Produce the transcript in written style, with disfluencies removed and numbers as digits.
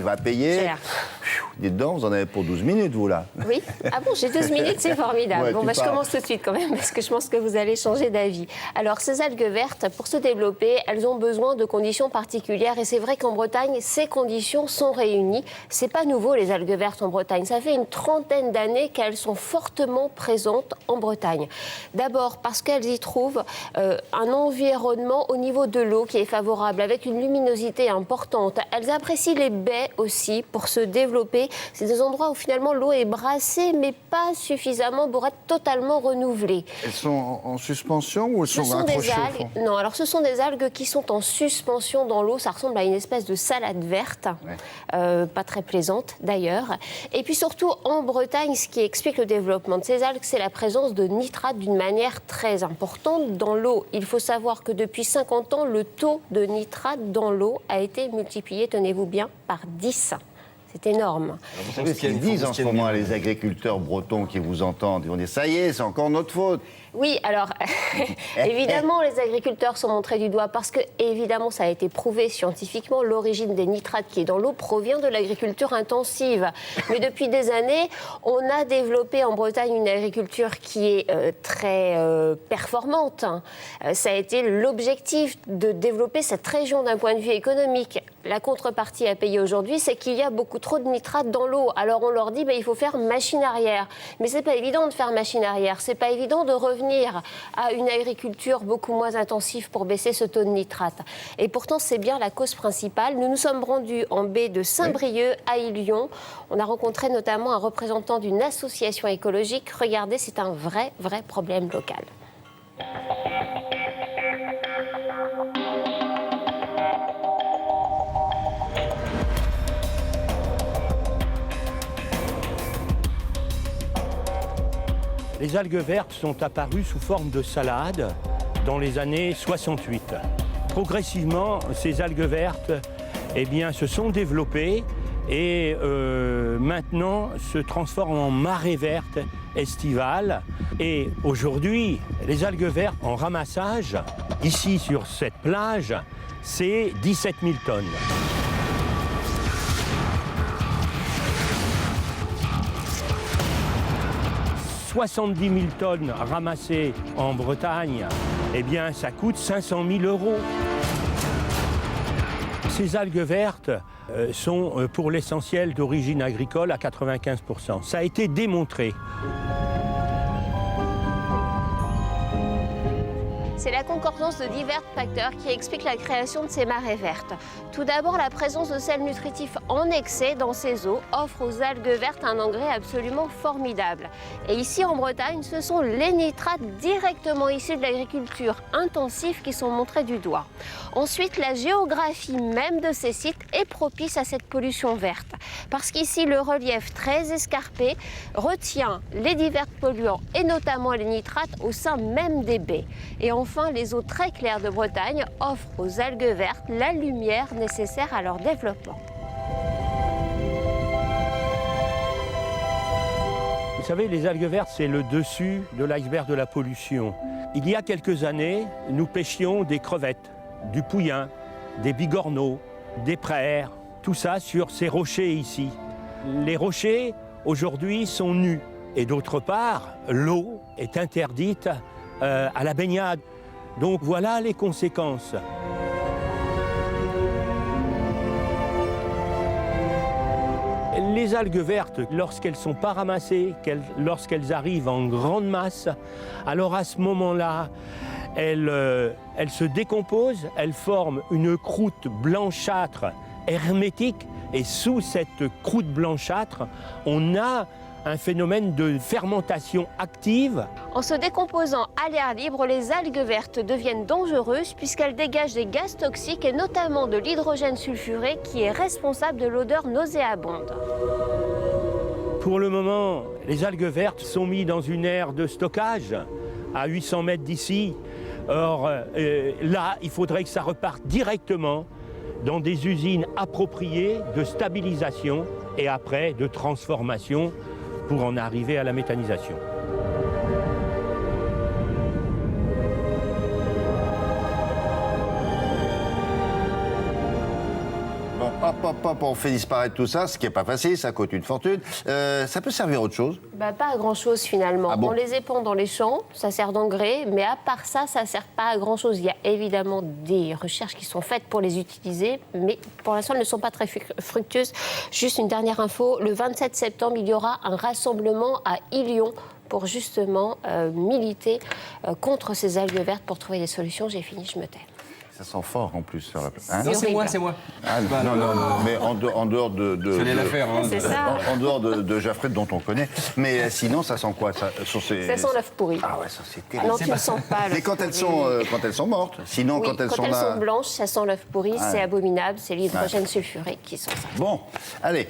arrive à payer. Cher. Dites donc, vous en avez pour 12 minutes, vous, là. Oui. Ah bon, j'ai 12 minutes, c'est formidable. Ouais, Bon, tu je parles. commence tout de suite quand même, parce que je pense que vous allez changer d'avis. Alors, ces algues vertes, pour se développer, elles ont besoin de conditions particulières. Et c'est vrai qu'en Bretagne, ces conditions sont réunies. C'est pas nouveau, les algues vertes en Bretagne. Ça fait une trentaine d'années qu'elles sont fortement présentes en Bretagne. D'abord, parce qu'elles y trouvent un environnement au niveau de l'eau qui est favorable, avec une luminosité importante. Elles apprécient les baies aussi pour se développer. C'est des endroits où finalement l'eau est brassée, mais pas suffisamment pour être totalement renouvelée. Elles sont en suspension ou elles Ce sont sont des accrochées au algues. fond? Non, alors ce sont des algues qui sont en suspension dans l'eau. Ça ressemble à une espèce de salade verte, pas très plaisante d'ailleurs. Et puis surtout en Bretagne, ce qui explique le développement de ces algues, c'est la présence de nitrates d'une manière très importante dans l'eau. Il faut savoir que depuis 50 ans, le taux de nitrate dans l'eau a été multiplié, tenez-vous bien, par 10. C'est énorme. Vous savez ce qu'ils disent en ce moment, les agriculteurs bretons qui vous entendent? Ils vont dire, ça y est, c'est encore notre faute. Oui, alors évidemment, les agriculteurs sont montrés du doigt parce que, évidemment, ça a été prouvé scientifiquement, l'origine des nitrates qui est dans l'eau provient de l'agriculture intensive. Mais depuis des années, on a développé en Bretagne une agriculture qui est très performante. Ça a été l'objectif de développer cette région d'un point de vue économique. La contrepartie à payer aujourd'hui, c'est qu'il y a beaucoup trop de nitrates dans l'eau. Alors on leur dit, il faut faire machine arrière. Mais c'est pas évident de faire machine arrière. C'est pas évident de revenir à une agriculture beaucoup moins intensive pour baisser ce taux de nitrate. Et pourtant, c'est bien la cause principale. Nous nous sommes rendus en baie de Saint-Brieuc à Ilion. On a rencontré notamment un représentant d'une association écologique. Regardez, c'est un vrai problème local. Les algues vertes sont apparues sous forme de salade dans les années 68. Progressivement, ces algues vertes se sont développées et maintenant se transforment en marée verte estivale. Et aujourd'hui, les algues vertes en ramassage, ici sur cette plage, c'est 17 000 tonnes. 70 000 tonnes ramassées en Bretagne, ça coûte 500 000 €. Ces algues vertes sont pour l'essentiel d'origine agricole à 95 %. Ça a été démontré. C'est la concordance de divers facteurs qui explique la création de ces marées vertes. Tout d'abord, la présence de sels nutritifs en excès dans ces eaux offre aux algues vertes un engrais absolument formidable. Et ici en Bretagne, ce sont les nitrates directement issus de l'agriculture intensive qui sont montrés du doigt. Ensuite, la géographie même de ces sites est propice à cette pollution verte. Parce qu'ici, le relief très escarpé retient les divers polluants et notamment les nitrates au sein même des baies. Et enfin, les eaux très claires de Bretagne offrent aux algues vertes la lumière nécessaire à leur développement. Vous savez, les algues vertes, c'est le dessus de l'iceberg de la pollution. Il y a quelques années, nous pêchions des crevettes, du pouillen, des bigorneaux, des praires, tout ça sur ces rochers ici. Les rochers, aujourd'hui, sont nus. Et d'autre part, l'eau est interdite à la baignade. Donc voilà les conséquences. Les algues vertes, lorsqu'elles ne sont pas ramassées, lorsqu'elles arrivent en grande masse, alors à ce moment-là, elles se décomposent, elles forment une croûte blanchâtre hermétique, et sous cette croûte blanchâtre, on a un phénomène de fermentation active. En se décomposant à l'air libre, les algues vertes deviennent dangereuses puisqu'elles dégagent des gaz toxiques et notamment de l'hydrogène sulfuré qui est responsable de l'odeur nauséabonde. Pour le moment, les algues vertes sont mises dans une aire de stockage à 800 mètres d'ici. Or, là, il faudrait que ça reparte directement dans des usines appropriées de stabilisation et après de transformation pour en arriver à la méthanisation. Bon, hop, on fait disparaître tout ça, ce qui n'est pas facile, ça coûte une fortune. Ça peut servir à autre chose? Pas à grand-chose finalement. Ah bon? On les épand dans les champs, ça sert d'engrais, mais à part ça, ça ne sert pas à grand-chose. Il y a évidemment des recherches qui sont faites pour les utiliser, mais pour l'instant, elles ne sont pas très fructueuses. Juste une dernière info, le 27 septembre, il y aura un rassemblement à Ilion pour justement militer contre ces algues vertes pour trouver des solutions. J'ai fini, je me tais. Ça sent fort en plus. Sur la... Non, c'est moi. Ah, non, mais en dehors de Fallait la faire. Hein. C'est ça. en dehors de Jaffrette dont on connaît. Mais sinon, ça sent quoi ça sent l'œuf pourri. Ah ouais, ça c'est terrible. Non, tu ne sens pas. Mais quand elles sont mortes. Sinon, Oui, quand elles sont là. blanches, ça sent l'œuf pourri, Ah. c'est abominable, c'est l'hydrogène sulfuré qui sent ça. Bon, allez.